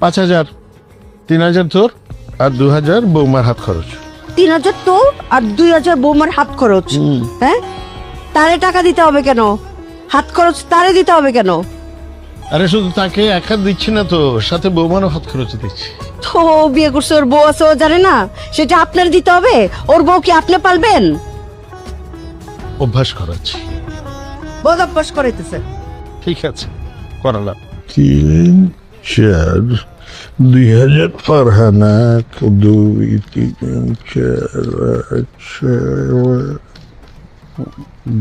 5,000, 3,000 তোর আর 2,000 বৌমার হাত খরচ। 3,000 তো আর 2,000 বৌমার হাত খরচ। হ্যাঁ, তারে টাকা দিতে হবে কেন? হাত খরচ তারে দিতে হবে কেন? আরে শুধু তাকে এক হাত দিচ্ছি না তো, সাথে বৌমারও হাত খরচ দিচ্ছি। তো বিয়ে করছে, ওর বউ আছে, ও জানে না সেটা আপনার দিতে হবে? ওর বউ কি আপনি পালবেন? অভ্যাস করাচ্ছি। বদ অভ্যাস করাইতেছে। ঠিক আছে, করালাম। 3, 4, 2,000 ফারহানা, 2, 3, 4,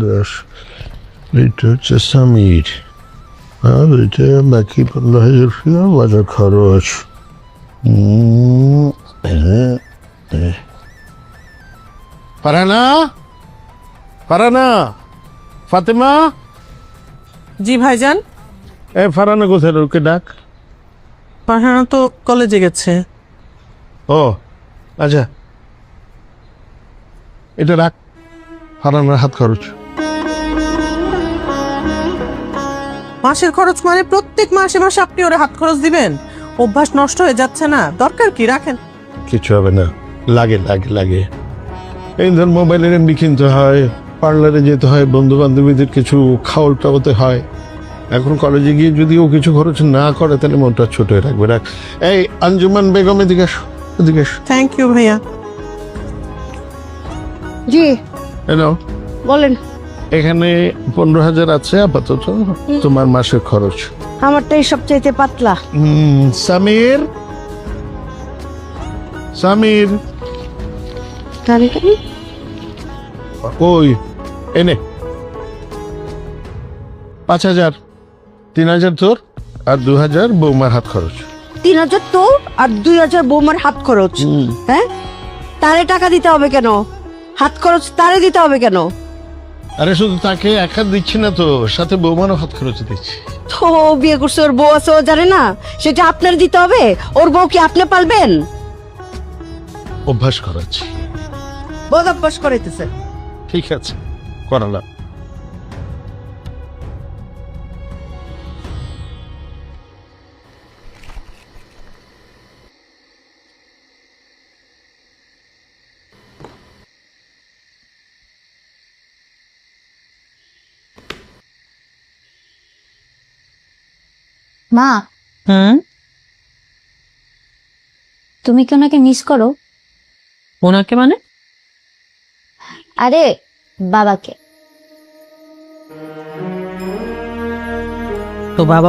10। এটা হচ্ছে সামির, আর এটা বাকি 15,000 বাজার খরচ। ফারহানা, ফারহানা, ফাতেমা। জি ভাইজান। ফারহানা কোথায়? ওকে ডাক। পাহাড়া তো কলেজে গেছে। ও আচ্ছা, এটা রাখ, ফারহানার হাত খরচ। মাসের খরচ মানে প্রত্যেক মাসে মাসে আপনি ওরে হাত খরচ দিবেন? অভ্যাস নষ্ট হয়ে যাচ্ছে না? দরকার কি, রাখেন। কিছু হবে না, লাগে লাগে লাগে। এই ধর মোবাইলের এমবি কিনতে হয়, পার্লারে যেতে হয়, বন্ধু বান্ধবীদের কিছু খাওয়াল টাওয়াতে হয়। এখন কলেজে গিয়ে যদি ও কিছু খরচ না করে তাহলে মনটা ছোট হয়ে রাখবে। রাখ। এই আঞ্জুমান বেগম, এদিকে এসো, এদিকে এসো। থ্যাংক ইউ ভাইয়া। জি হ্যালো, বলেন। এখানে 15,000 আছে আপাতত তোমার মাসের খরচ। আমারটাই সবচাইতে পাতলা। সামির, সামির তারে কেন? কই? এনে 5,000, 3,000 তোর আর 2,000 বৌমার হাত খরচ। 3,000 তো আর 2,000 বৌমার হাত খরচ। হ্যাঁ, তারে টাকা দিতে হবে কেন? হাত খরচ তারে দিতে হবে কেন? আরে শুধু তাকে এক হাত দিচ্ছি না তো, সাথে বৌমারও হাত খরচ দিচ্ছি। তো বিয়ে করছে, ওর বউ আছে, ও জানে না সেটা আপনার দিতে হবে? ওর বউ কি আপনি পালবেন? অভ্যাস করাচ্ছি। বদ অভ্যাস করাইতেছে। ঠিক আছে, করালাম। মা, তুমি কি ওনাকে মিস করো? ওনাকে মানে? আরে বাবাকে। তো বাবা